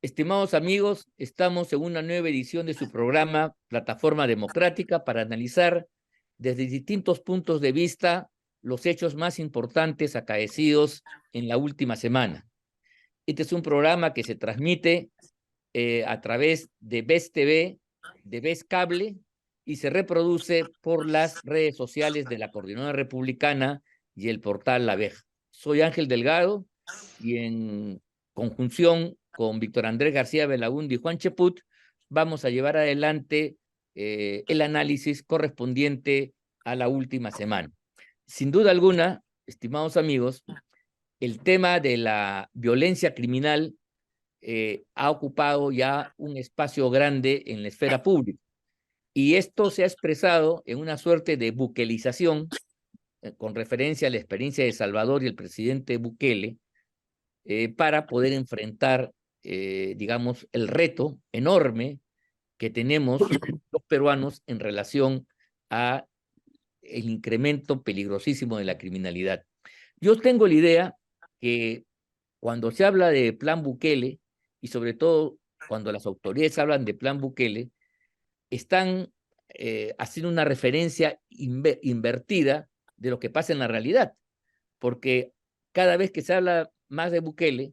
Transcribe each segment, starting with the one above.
Estimados amigos, estamos en una nueva edición de su programa Plataforma Democrática para analizar desde distintos puntos de vista los hechos más importantes acaecidos en la última semana. Este es un programa que se transmite a través de BES TV, de BES Cable, y se reproduce por las redes sociales de la Coordinadora Republicana y el portal La Abeja. Soy Ángel Delgado y en conjunción con Víctor Andrés García Belaúnde y Juan Cheput, vamos a llevar adelante el análisis correspondiente a la última semana. Sin duda alguna, estimados amigos, el tema de la violencia criminal ha ocupado ya un espacio grande en la esfera pública. Y esto se ha expresado en una suerte de buquelización, con referencia a la experiencia de Salvador y el presidente Bukele, para poder enfrentar, digamos, el reto enorme que tenemos los peruanos en relación a el incremento peligrosísimo de la criminalidad. Yo tengo la idea que cuando se habla de plan Bukele, y sobre todo cuando las autoridades hablan de plan Bukele, están haciendo una referencia invertida de lo que pasa en la realidad, porque cada vez que se habla más de Bukele,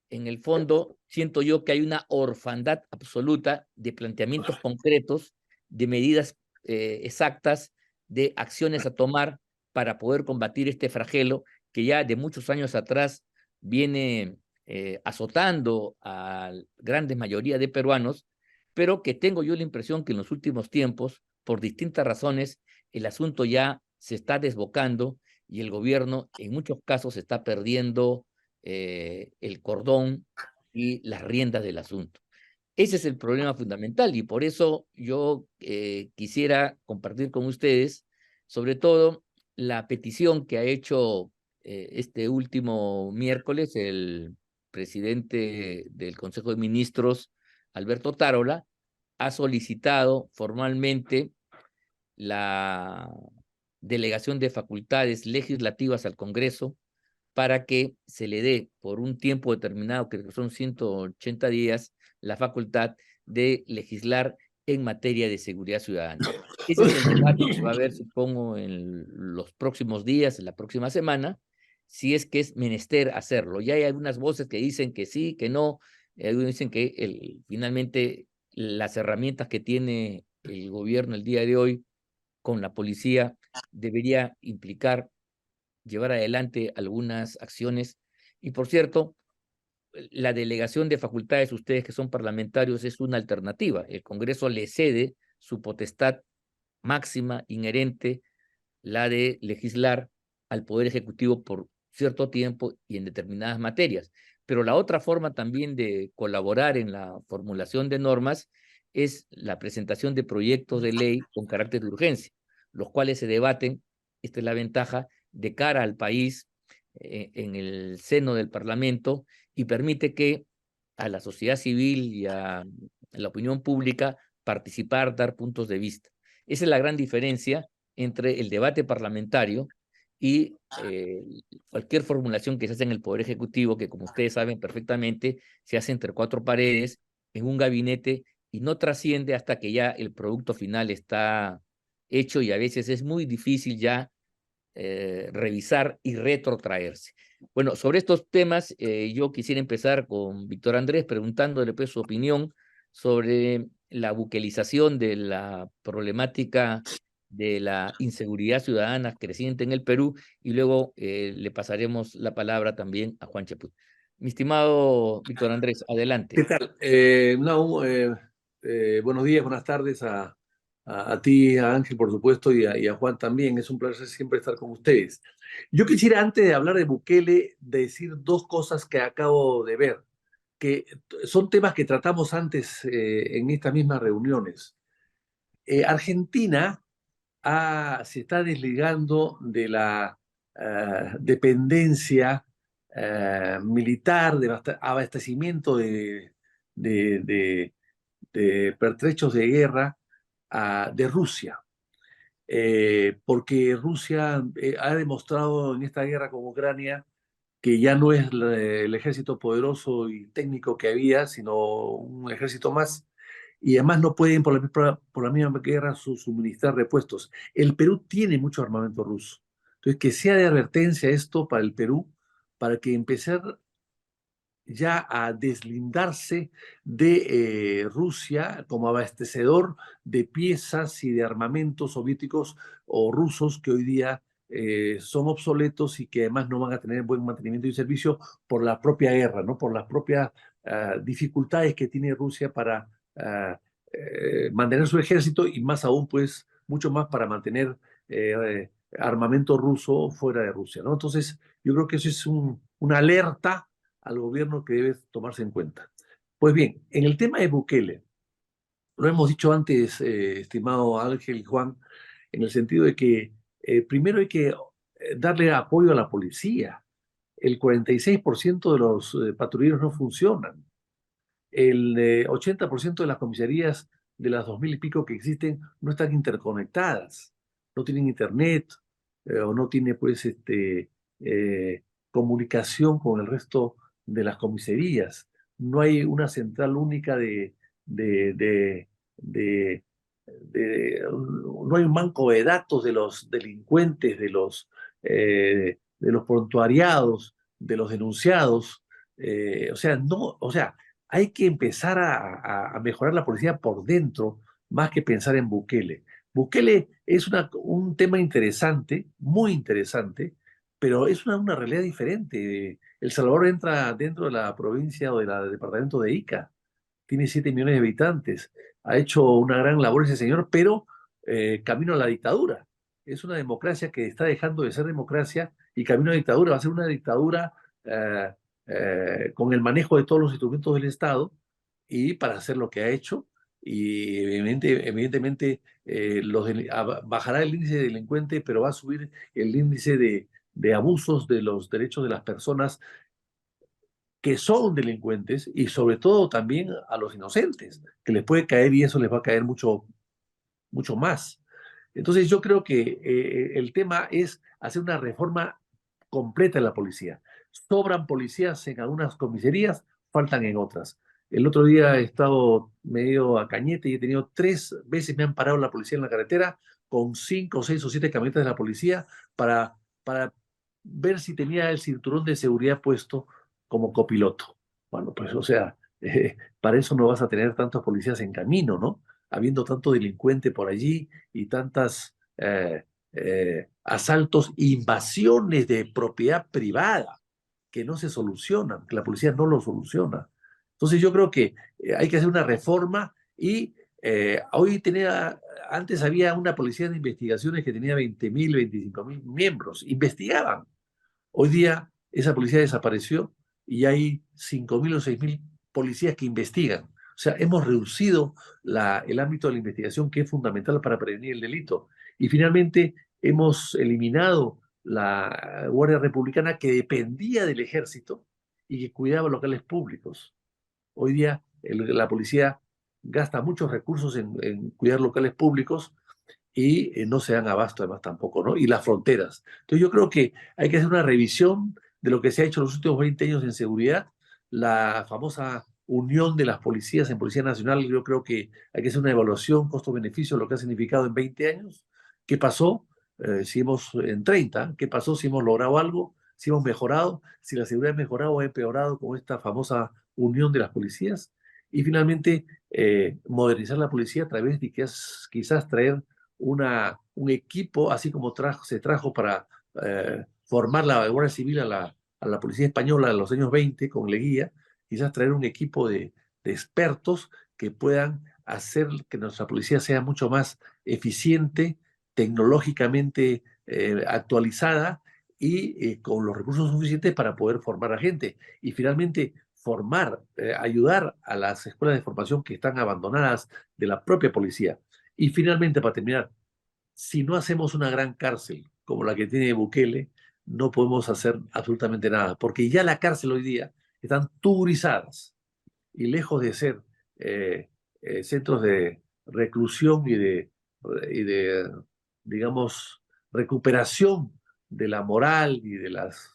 en el fondo siento yo que hay una orfandad absoluta de planteamientos concretos, de medidas exactas, de acciones a tomar para poder combatir este flagelo que ya de muchos años atrás viene azotando a la gran mayoría de peruanos, pero que tengo yo la impresión que en los últimos tiempos, por distintas razones, el asunto ya se está desbocando y el gobierno en muchos casos está perdiendo el cordón y las riendas del asunto. Ese es el problema fundamental y por eso yo quisiera compartir con ustedes, sobre todo, la petición que ha hecho este último miércoles el presidente del Consejo de Ministros, Alberto Tarola, ha solicitado formalmente la delegación de facultades legislativas al Congreso para que se le dé por un tiempo determinado, creo que son 180 días, la facultad de legislar en materia de seguridad ciudadana. Ese es el debate que va a haber, supongo, en los próximos días, en la próxima semana, si es que es menester hacerlo. Ya hay algunas voces que dicen que sí, que no, algunos dicen que finalmente las herramientas que tiene el gobierno el día de hoy con la policía debería implicar llevar adelante algunas acciones. Y por cierto, la delegación de facultades, ustedes que son parlamentarios, es una alternativa. El Congreso le cede su potestad máxima, inherente, la de legislar al Poder Ejecutivo por cierto tiempo y en determinadas materias. Pero la otra forma también de colaborar en la formulación de normas es la presentación de proyectos de ley con carácter de urgencia, los cuales se debaten, esta es la ventaja, de cara al país en el seno del Parlamento y permite que a la sociedad civil y a la opinión pública participar, dar puntos de vista. Esa es la gran diferencia entre el debate parlamentario y cualquier formulación que se hace en el Poder Ejecutivo, que como ustedes saben perfectamente, se hace entre cuatro paredes, en un gabinete, y no trasciende hasta que ya el producto final está hecho y a veces es muy difícil ya revisar y retrotraerse. Bueno, sobre estos temas, yo quisiera empezar con Víctor Andrés preguntándole pues, su opinión sobre la buquelización de la problemática de la inseguridad ciudadana creciente en el Perú y luego le pasaremos la palabra también a Juan Chaput. Mi estimado Víctor Andrés, adelante. ¿Qué tal? Buenos días, buenas tardes a ti, a Ángel, por supuesto, y a Juan también. Es un placer siempre estar con ustedes. Yo quisiera, antes de hablar de Bukele, decir dos cosas que acabo de ver, que son temas que tratamos antes en estas mismas reuniones. Argentina se está desligando de la dependencia militar, de abastecimiento de, de- de pertrechos de guerra de Rusia. Porque Rusia ha demostrado en esta guerra con Ucrania que ya no es el ejército poderoso y técnico que había, sino un ejército más, y además no pueden por la misma guerra suministrar repuestos. El Perú tiene mucho armamento ruso. Entonces, que sea de advertencia esto para el Perú, para que empezar ya a deslindarse de Rusia como abastecedor de piezas y de armamentos soviéticos o rusos que hoy día son obsoletos y que además no van a tener buen mantenimiento y servicio por la propia guerra, ¿no? Por las propias dificultades que tiene Rusia para mantener su ejército y más aún, pues, mucho más para mantener armamento ruso fuera de Rusia, ¿no? Entonces, yo creo que eso es una alerta al gobierno que debe tomarse en cuenta. Pues bien, en el tema de Bukele, lo hemos dicho antes, estimado Ángel y Juan, en el sentido de que primero hay que darle apoyo a la policía. El 46% de los patrulleros no funcionan. El 80% de las comisarías de las 2000 y pico que existen no están interconectadas, no tienen internet o no tiene pues comunicación con el resto de las comisarías. No hay una central única de, de, de, no hay un banco de datos de los delincuentes, de los prontuariados, de los denunciados. O sea, no, o sea, hay que empezar a mejorar la policía por dentro, más que pensar en Bukele. Bukele es un tema interesante, muy interesante, pero es una realidad diferente. El Salvador entra dentro de la provincia o del departamento de Ica, tiene 7 millones de habitantes, ha hecho una gran labor ese señor, pero camino a la dictadura. Es una democracia que está dejando de ser democracia y camino a la dictadura. Va a ser una dictadura eh, con el manejo de todos los instrumentos del Estado y para hacer lo que ha hecho. Y evidentemente bajará el índice de delincuente, pero va a subir el índice de abusos de los derechos de las personas que son delincuentes y sobre todo también a los inocentes, que les puede caer y eso les va a caer mucho, mucho más. Entonces yo creo que el tema es hacer una reforma completa en la policía. Sobran policías en algunas comisarías, faltan en otras. El otro día he estado medio a Cañete y he tenido 3 veces me han parado la policía en la carretera con 5, 6 o 7 camionetas de la policía para ver si tenía el cinturón de seguridad puesto como copiloto. Bueno, pues o sea, para eso no vas a tener tantos policías en camino, ¿no? Habiendo tanto delincuente por allí y tantas asaltos, invasiones de propiedad privada que no se solucionan, que la policía no lo soluciona. Entonces yo creo que hay que hacer una reforma y antes había una policía de investigaciones que tenía 20.000, 25.000 miembros, investigaban. Hoy día esa policía desapareció y hay 5.000 o 6.000 policías que investigan. O sea, hemos reducido el ámbito de la investigación que es fundamental para prevenir el delito. Y finalmente hemos eliminado la Guardia Republicana que dependía del ejército y que cuidaba locales públicos. Hoy día la policía gasta muchos recursos en cuidar locales públicos y no se dan abasto además tampoco, ¿no? Y las fronteras. Entonces yo creo que hay que hacer una revisión de lo que se ha hecho en los últimos 20 años en seguridad, la famosa unión de las policías en Policía Nacional, yo creo que hay que hacer una evaluación costo-beneficio de lo que ha significado en 20 años, qué pasó, si hemos en 30, qué pasó, si hemos logrado algo, si hemos mejorado, si la seguridad ha mejorado o ha empeorado con esta famosa unión de las policías, y finalmente modernizar la policía a través de quizás traer un equipo, así como se trajo para formar la Guardia Civil a la Policía Española en los años 20 con Leguía, quizás traer un equipo de expertos que puedan hacer que nuestra policía sea mucho más eficiente, tecnológicamente actualizada y con los recursos suficientes para poder formar a gente. Y finalmente, ayudar a las escuelas de formación que están abandonadas de la propia policía. Y finalmente, para terminar, si no hacemos una gran cárcel como la que tiene Bukele, no podemos hacer absolutamente nada, porque ya la cárcel hoy día están tuburizadas y lejos de ser centros de reclusión y de, digamos, recuperación de la moral y de las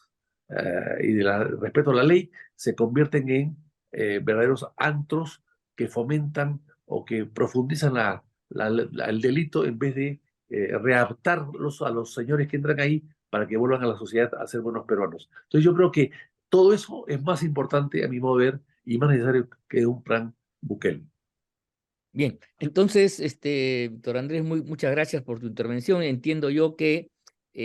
y del respeto a la ley, se convierten en verdaderos antros que fomentan o que profundizan el delito en vez de readaptarlos a los señores que entran ahí para que vuelvan a la sociedad a ser buenos peruanos. Entonces yo creo que todo eso es más importante, a mi modo de ver, y más necesario que un plan Bukele. Bien, entonces, doctor Andrés, muchas gracias por tu intervención. Entiendo yo que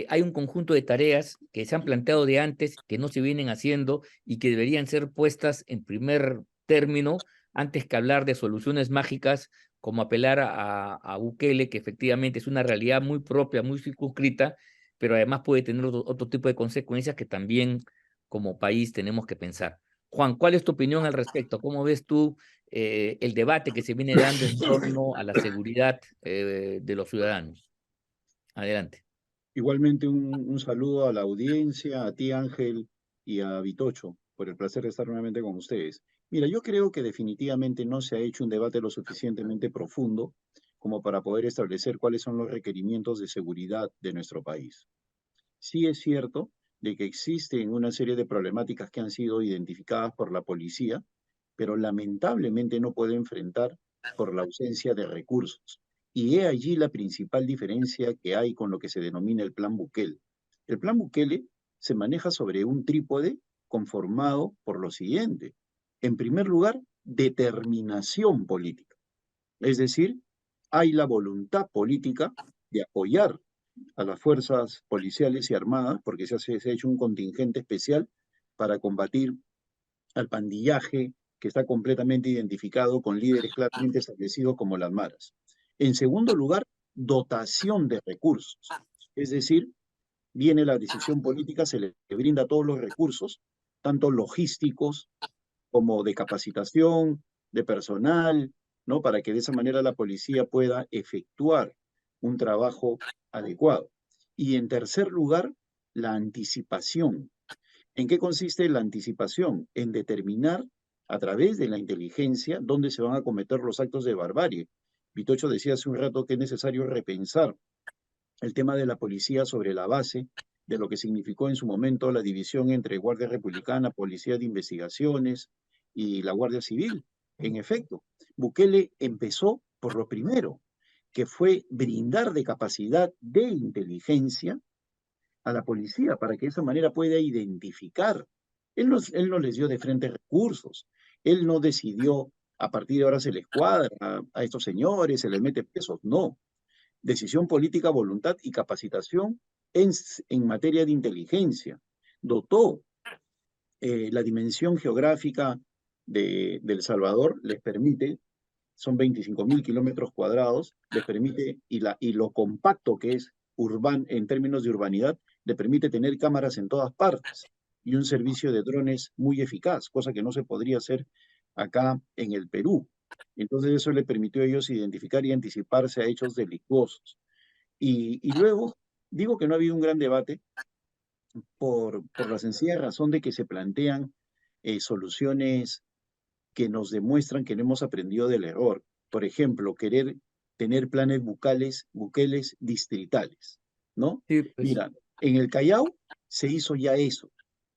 hay un conjunto de tareas que se han planteado de antes, que no se vienen haciendo y que deberían ser puestas en primer término antes que hablar de soluciones mágicas como apelar a Bukele, que efectivamente es una realidad muy propia, muy circunscrita, pero además puede tener otro tipo de consecuencias que también como país tenemos que pensar. Juan, ¿cuál es tu opinión al respecto? ¿Cómo ves tú el debate que se viene dando en torno a la seguridad de los ciudadanos? Adelante. Igualmente un saludo a la audiencia, a ti Ángel y a Vitocho, por el placer de estar nuevamente con ustedes. Mira, yo creo que definitivamente no se ha hecho un debate lo suficientemente profundo como para poder establecer cuáles son los requerimientos de seguridad de nuestro país. Sí es cierto de que existen una serie de problemáticas que han sido identificadas por la policía, pero lamentablemente no puede enfrentar por la ausencia de recursos. Y he allí la principal diferencia que hay con lo que se denomina el Plan Bukele. El Plan Bukele se maneja sobre un trípode conformado por lo siguiente. En primer lugar, determinación política. Es decir, hay la voluntad política de apoyar a las fuerzas policiales y armadas, porque se ha hecho un contingente especial para combatir al pandillaje que está completamente identificado con líderes claramente establecidos como las maras. En segundo lugar, dotación de recursos. Es decir, viene la decisión política, se le brinda todos los recursos, tanto logísticos como de capacitación, de personal, ¿no? Para que de esa manera la policía pueda efectuar un trabajo adecuado. Y en tercer lugar, la anticipación. ¿En qué consiste la anticipación? En determinar a través de la inteligencia dónde se van a cometer los actos de barbarie. Vitocho decía hace un rato que es necesario repensar el tema de la policía sobre la base de lo que significó en su momento la división entre Guardia Republicana, Policía de Investigaciones y la Guardia Civil. En efecto, Bukele empezó por lo primero, que fue brindar de capacidad de inteligencia a la policía para que de esa manera pueda identificar. Él no les dio de frente recursos, él no decidió a partir de ahora se les cuadra a estos señores, se les mete pesos, no. Decisión política, voluntad y capacitación en materia de inteligencia. Dotó la dimensión geográfica de El Salvador, les permite, son 25.000 kilómetros cuadrados, les permite, y lo compacto que es en términos de urbanidad, le permite tener cámaras en todas partes y un servicio de drones muy eficaz, cosa que no se podría hacer acá en el Perú. Entonces eso le permitió a ellos identificar y anticiparse a hechos delictuosos. Y luego, digo que no ha habido un gran debate por la sencilla razón de que se plantean soluciones que nos demuestran que no hemos aprendido del error. Por ejemplo, querer tener planes buqueles distritales, ¿no? Sí, pues. Mira, en el Callao se hizo ya eso.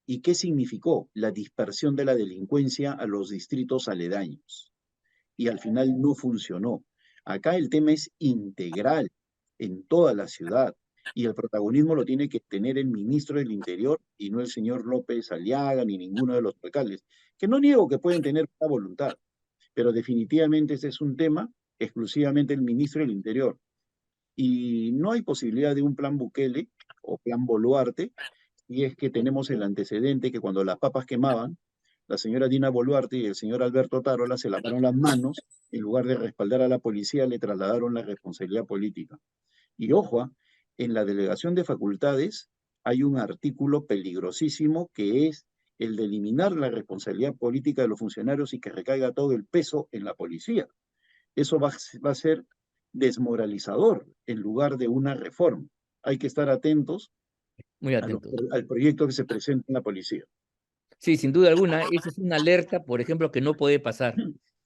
¿Y qué significó? La dispersión de la delincuencia a los distritos aledaños. Y al final no funcionó. Acá el tema es integral en toda la ciudad y el protagonismo lo tiene que tener el ministro del Interior y no el señor López Aliaga ni ninguno de los alcaldes, que no niego que pueden tener una voluntad, pero definitivamente ese es un tema exclusivamente el ministro del Interior. Y no hay posibilidad de un plan Bukele o plan Boluarte, y es que tenemos el antecedente que cuando las papas quemaban, la señora Dina Boluarte y el señor Alberto Tarola se lavaron las manos, en lugar de respaldar a la policía, le trasladaron la responsabilidad política. Y ojo, en la delegación de facultades hay un artículo peligrosísimo que es el de eliminar la responsabilidad política de los funcionarios y que recaiga todo el peso en la policía. Eso va a ser desmoralizador en lugar de una reforma. Hay que estar atentos Muy atentos. al proyecto que se presenta en la policía. Sí, sin duda alguna, esa es una alerta, por ejemplo, que no puede pasar.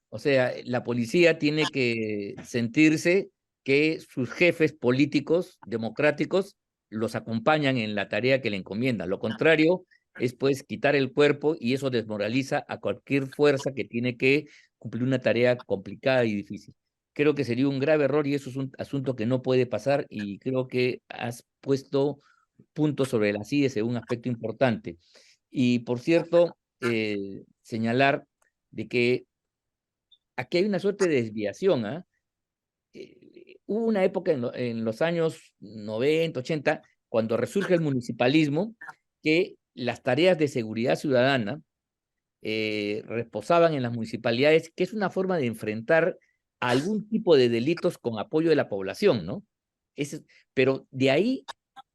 O sea, la policía tiene que sentirse que sus jefes políticos, democráticos, los acompañan en la tarea que le encomiendan. Lo contrario, es pues quitar el cuerpo y eso desmoraliza a cualquier fuerza que tiene que cumplir una tarea complicada y difícil. Creo que sería un grave error y eso es un asunto que no puede pasar y creo que has puesto puntos sobre las IES en un aspecto importante. Y por cierto, señalar de que aquí hay una suerte de desviación, ¿ah? Hubo una época en los años 90, 80, cuando resurge el municipalismo, que las tareas de seguridad ciudadana reposaban en las municipalidades, que es una forma de enfrentar algún tipo de delitos con apoyo de la población, ¿no? Pero de ahí,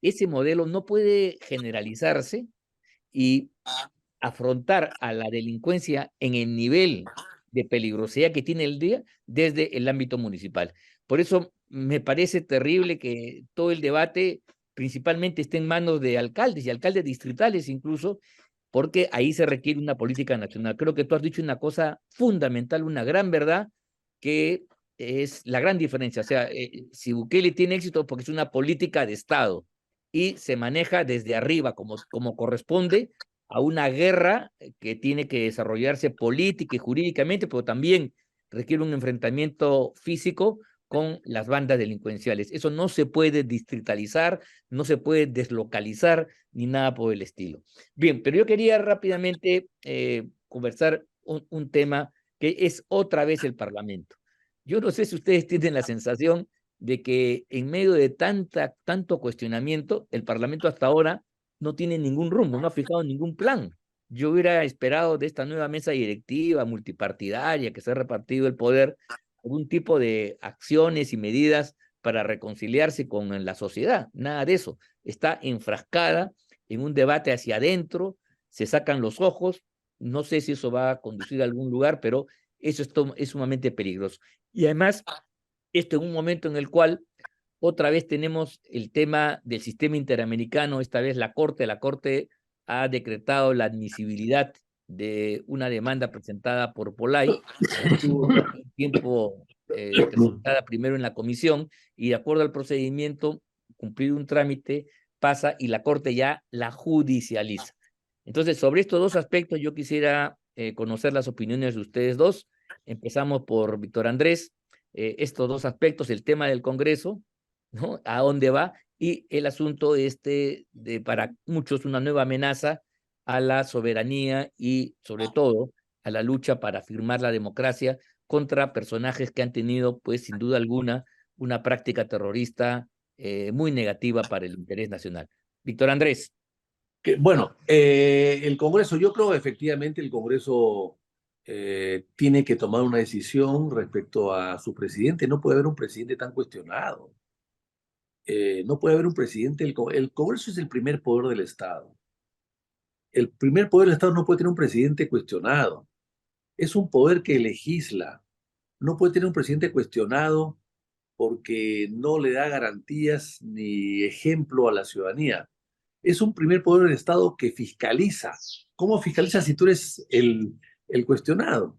ese modelo no puede generalizarse y afrontar a la delincuencia en el nivel de peligrosidad que tiene el día desde el ámbito municipal. Por eso me parece terrible que todo el debate principalmente esté en manos de alcaldes y alcaldes distritales incluso, porque ahí se requiere una política nacional. Creo que tú has dicho una cosa fundamental, una gran verdad, que es la gran diferencia. O sea, si Bukele tiene éxito porque es una política de Estado y se maneja desde arriba como corresponde a una guerra que tiene que desarrollarse política y jurídicamente, pero también requiere un enfrentamiento físico con las bandas delincuenciales. Eso no se puede distritalizar, no se puede deslocalizar ni nada por el estilo. Bien, pero yo quería rápidamente conversar un tema que es otra vez el Parlamento. Yo no sé si ustedes tienen la sensación de que en medio de tanto cuestionamiento, el Parlamento hasta ahora no tiene ningún rumbo, no ha fijado ningún plan. Yo hubiera esperado de esta nueva mesa directiva multipartidaria que se ha repartido el poder algún tipo de acciones y medidas para reconciliarse con la sociedad. Nada de eso. Está enfrascada en un debate hacia adentro, se sacan los ojos. No sé si eso va a conducir a algún lugar, pero eso es sumamente peligroso. Y además, esto en un momento en el cual otra vez tenemos el tema del sistema interamericano, esta vez la Corte ha decretado la admisibilidad de una demanda presentada por Polay, estuvo un tiempo presentada primero en la comisión y de acuerdo al procedimiento, cumplido un trámite, pasa y la Corte ya la judicializa. Entonces, sobre estos dos aspectos yo quisiera conocer las opiniones de ustedes dos. Empezamos por Víctor Andrés. Estos dos aspectos, el tema del Congreso, ¿no? ¿A dónde va? Y el asunto de para muchos una nueva amenaza a la soberanía y sobre todo a la lucha para afirmar la democracia contra personajes que han tenido, pues sin duda alguna, una práctica terrorista muy negativa para el interés nacional. Víctor Andrés. Bueno, el Congreso, yo creo efectivamente el Congreso tiene que tomar una decisión respecto a su presidente. No puede haber un presidente tan cuestionado. No puede haber un presidente. El Congreso es el primer poder del Estado. El primer poder del Estado no puede tener un presidente cuestionado. Es un poder que legisla. No puede tener un presidente cuestionado porque no le da garantías ni ejemplo a la ciudadanía. Es un primer poder del Estado que fiscaliza. ¿Cómo fiscaliza si tú eres el cuestionado?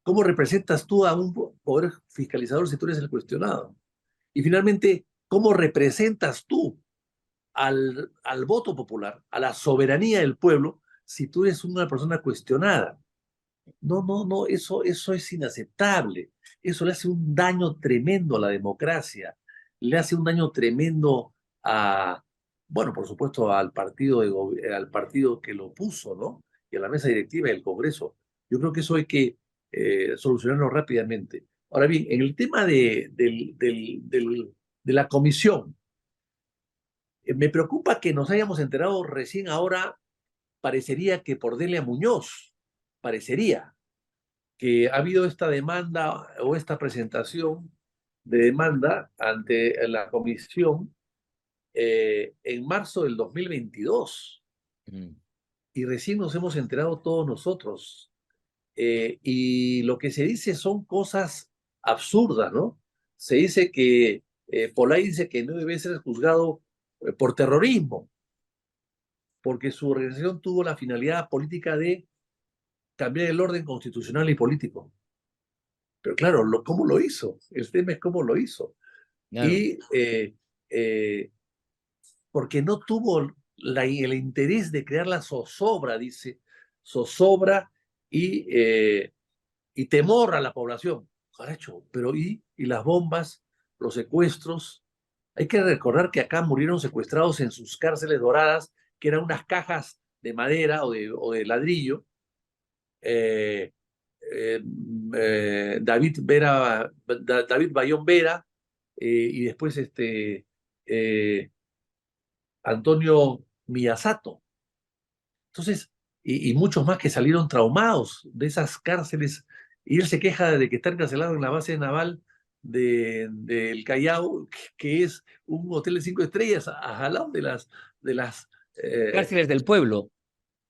¿Cómo representas tú a un poder fiscalizador si tú eres el cuestionado? Y finalmente, ¿cómo representas tú al voto popular, a la soberanía del pueblo, si tú eres una persona cuestionada? No, no, no, eso es inaceptable. Eso le hace un daño tremendo a la democracia, le hace un daño tremendo a, bueno, por supuesto, al partido que lo puso, ¿no? Y a la mesa directiva del Congreso. Yo creo que eso hay que solucionarlo rápidamente. Ahora bien, en el tema de la comisión, me preocupa que nos hayamos enterado recién ahora, parecería que por Delia Muñoz, parecería que ha habido esta demanda o esta presentación de demanda ante la comisión en marzo del 2022 Mm. y recién nos hemos enterado todos nosotros. Y lo que se dice son cosas absurdas, ¿no? Se dice que Polay dice que no debe ser juzgado por terrorismo, porque su organización tuvo la finalidad política de cambiar el orden constitucional y político. Pero claro, ¿cómo lo hizo? El tema es cómo lo hizo. Claro. Y porque no tuvo el interés de crear la zozobra, dice, zozobra y temor a la población. Caracho, pero ¿y las bombas, los secuestros? Hay que recordar que acá murieron secuestrados en sus cárceles doradas, que eran unas cajas de madera o de ladrillo. eh, eh, David Bayón Vera, y después eh, Antonio Miyazato. Entonces, y muchos más que salieron traumados de esas cárceles, y él se queja de que está encarcelado en la base naval del Callao, que es un hotel de 5 estrellas, al lado de las Cárceles del pueblo.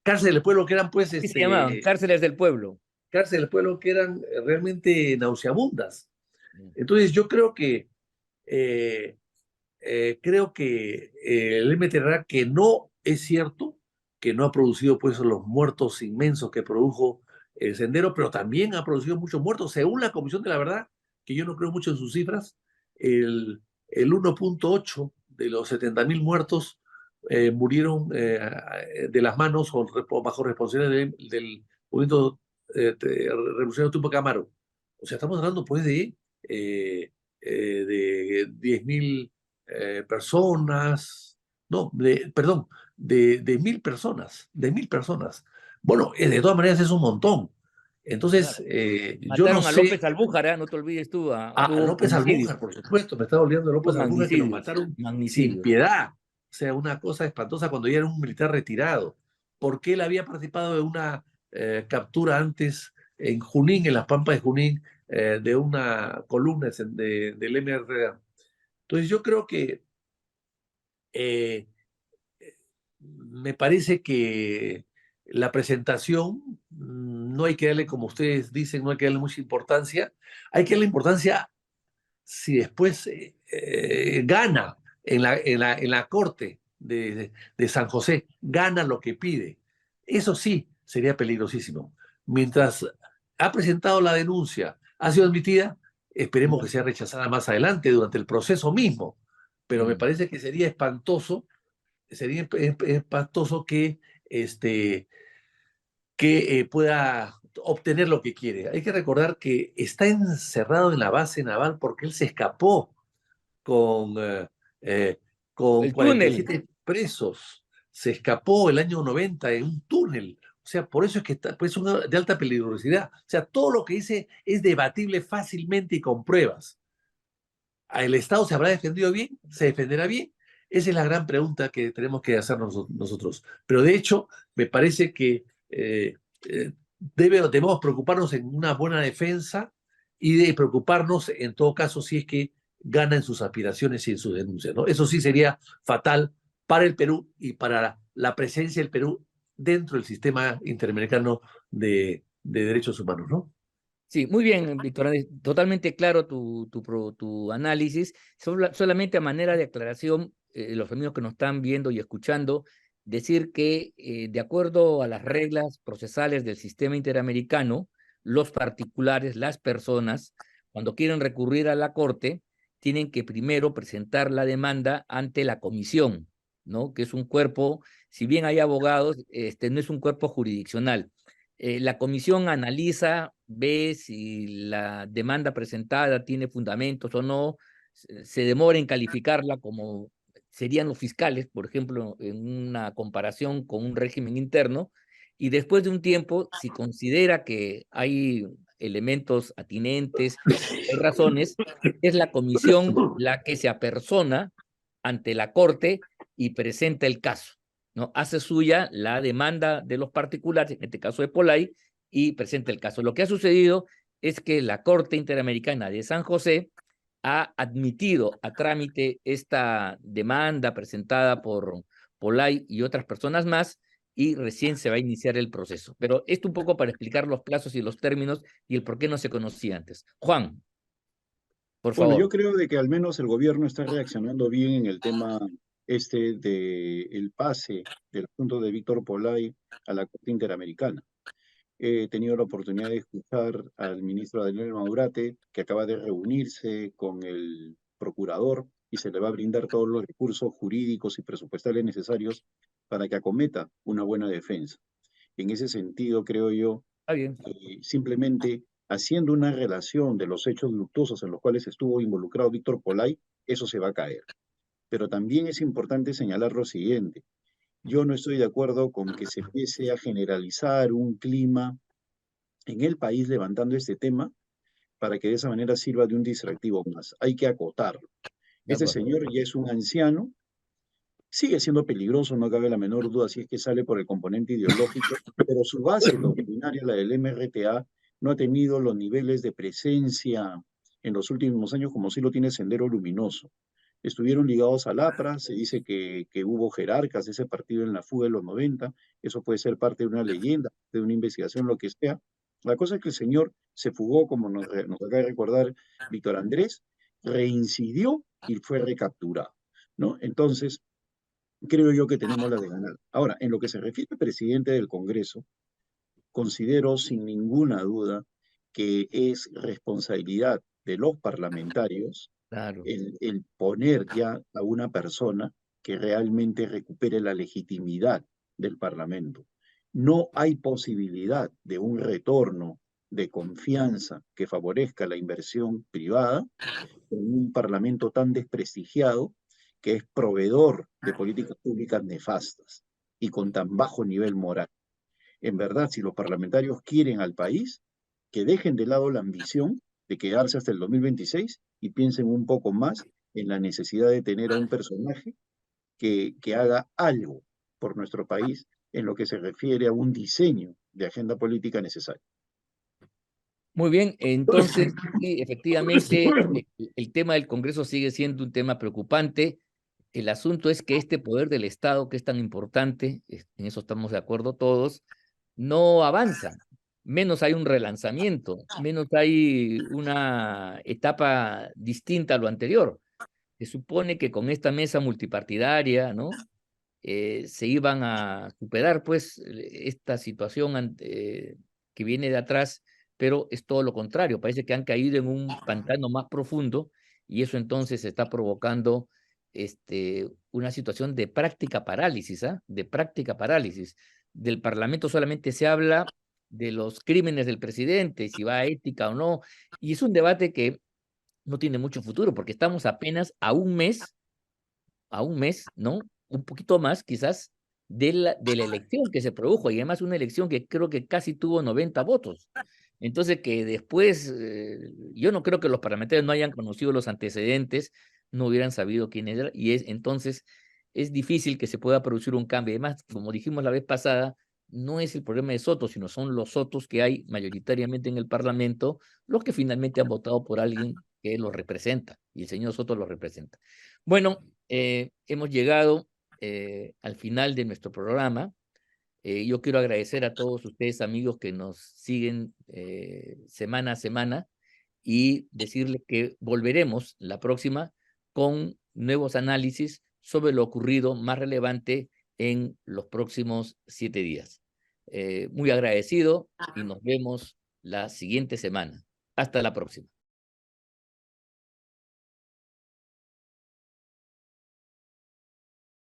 cárceles del pueblo que eran, pues, ¿Qué se llamaban? Cárceles del pueblo. cárceles del pueblo que eran realmente nauseabundas. Entonces, yo eh, creo que el MTRA, que no es cierto, que no ha producido pues los muertos inmensos que produjo el Sendero, pero también ha producido muchos muertos. Según la Comisión de la Verdad, que yo no creo mucho en sus cifras, el 1.8 de los 70.000 muertos murieron de las manos o bajo responsabilidad del movimiento revolucionario Tupac Amaru. O sea, estamos hablando pues de 10.000 personas, no, perdón, de 1.000 personas, de 1.000 personas. Bueno, de todas maneras es un montón. Entonces, Claro. yo no Mataron a López sé, Albújar, no te olvides tú, a hubo López magnicidios, Albújar, por supuesto, me está olvidando de hubo López Albújar, que lo magnicidios, mataron sin magnicidios. piedad. O sea, una cosa espantosa cuando ya era un militar retirado. Porque él había participado de una captura antes en Junín, en las Pampas de Junín, de una columna del MRA. Entonces yo creo que eh, me parece que la presentación no hay que darle, como ustedes dicen, no hay que darle mucha importancia. Hay que darle importancia si después gana en la corte de San José, gana lo que pide. Eso sí sería peligrosísimo. Mientras ha presentado la denuncia, ha sido admitida, esperemos que sea rechazada más adelante durante el proceso mismo. Pero me parece que sería espantoso que pueda obtener lo que quiere. Hay que recordar que está encerrado en la base naval porque él se escapó con, eh, con El túnel. 47 presos. Se escapó el año 90 en un túnel. O sea, por eso es que está, pues, de alta peligrosidad. O sea, todo lo que dice es debatible fácilmente y con pruebas. ¿El Estado se habrá defendido bien? ¿Se defenderá bien? Esa es la gran pregunta que tenemos que hacernos nosotros. Pero de hecho, me parece que debemos preocuparnos en una buena defensa y de preocuparnos en todo caso si es que gana en sus aspiraciones y en sus denuncias, ¿no? Eso sí sería fatal para el Perú y para la presencia del Perú dentro del sistema interamericano de derechos humanos, ¿no? Sí, muy bien, Víctor. Totalmente claro tu análisis. Solamente a manera de aclaración, los amigos que nos están viendo y escuchando, decir que de acuerdo a las reglas procesales del sistema interamericano, los particulares, las personas, cuando quieren recurrir a la Corte, tienen que primero presentar la demanda ante la comisión, ¿no? Que es un cuerpo, si bien hay abogados, no es un cuerpo jurisdiccional. La comisión analiza, ve si la demanda presentada tiene fundamentos o no, se demora en calificarla como serían los fiscales, por ejemplo, en una comparación con un régimen interno, y después de un tiempo, si considera que hay elementos atinentes, hay razones, es la comisión la que se apersona ante la Corte y presenta el caso, ¿no? Hace suya la demanda de los particulares, en este caso de Polay, y presenta el caso. Lo que ha sucedido es que la Corte Interamericana de San José ha admitido a trámite esta demanda presentada por Polay y otras personas más, y recién se va a iniciar el proceso. Pero esto un poco para explicar los plazos y los términos y el por qué no se conocía antes. Juan, por Bueno, yo favor. creo de que al menos el gobierno está reaccionando bien en el tema este de el pase del asunto de Víctor Polay a la Corte Interamericana. He tenido la oportunidad de escuchar al ministro Daniel Maurate, que acaba de reunirse con el procurador y se le va a brindar todos los recursos jurídicos y presupuestales necesarios para que acometa una buena defensa. En ese sentido, creo yo, Está bien. simplemente haciendo una relación de los hechos luctuosos en los cuales estuvo involucrado Víctor Polay, eso se va a caer. Pero también es importante señalar lo siguiente. Yo no estoy de acuerdo con que se empiece a generalizar un clima en el país levantando este tema para que de esa manera sirva de un distractivo más. Hay que acotarlo. De Este acuerdo. señor ya es un anciano, sigue siendo peligroso, no cabe la menor duda si es que sale por el componente ideológico, pero su base doctrinaria, la del MRTA, no ha tenido los niveles de presencia en los últimos años como sí lo tiene Sendero Luminoso. Estuvieron ligados al APRA, se dice que hubo jerarcas de ese partido en la fuga de los 90, eso puede ser parte de una leyenda, de una investigación, lo que sea. La cosa es que el señor se fugó, como nos acaba de recordar Víctor Andrés, reincidió y fue recapturado, ¿no? Entonces, creo yo que tenemos la de ganar. Ahora, en lo que se refiere al presidente del Congreso, considero sin ninguna duda que es responsabilidad de los parlamentarios Claro. el poner ya a una persona que realmente recupere la legitimidad del Parlamento. No hay posibilidad de un retorno de confianza que favorezca la inversión privada en un Parlamento tan desprestigiado que es proveedor de políticas públicas nefastas y con tan bajo nivel moral. En verdad, si los parlamentarios quieren al país, que dejen de lado la ambición de quedarse hasta el 2026 y piensen un poco más en la necesidad de tener a un personaje que haga algo por nuestro país en lo que se refiere a un diseño de agenda política necesaria. Muy bien, entonces, sí, efectivamente, el tema del Congreso sigue siendo un tema preocupante. El asunto es que este poder del Estado, que es tan importante, en eso estamos de acuerdo todos, no avanza. Menos hay un relanzamiento, menos hay una etapa distinta a lo anterior. Se supone que con esta mesa multipartidaria, ¿no? Se iban a superar, pues, esta situación que viene de atrás, pero es todo lo contrario. Parece que han caído en un pantano más profundo y eso entonces está provocando una situación de práctica parálisis, ¿ah? De práctica parálisis. Del Parlamento solamente se habla de los crímenes del presidente, si va a ética o no, y es un debate que no tiene mucho futuro, porque estamos apenas a un mes, ¿no? Un poquito más quizás de la elección que se produjo, y además una elección que creo que casi tuvo 90 votos. Entonces que después, yo no creo que los parlamentarios no hayan conocido los antecedentes, no hubieran sabido quién era, y entonces es difícil que se pueda producir un cambio. Además, como dijimos la vez pasada, no es el problema de Soto, sino son los Sotos que hay mayoritariamente en el Parlamento, los que finalmente han votado por alguien que los representa, y el señor Soto los representa. Bueno, hemos llegado al final de nuestro programa. Yo quiero agradecer a todos ustedes, amigos, que nos siguen semana a semana y decirles que volveremos la próxima con nuevos análisis sobre lo ocurrido más relevante en los próximos 7 días. Muy agradecido y nos vemos la siguiente semana. Hasta la próxima.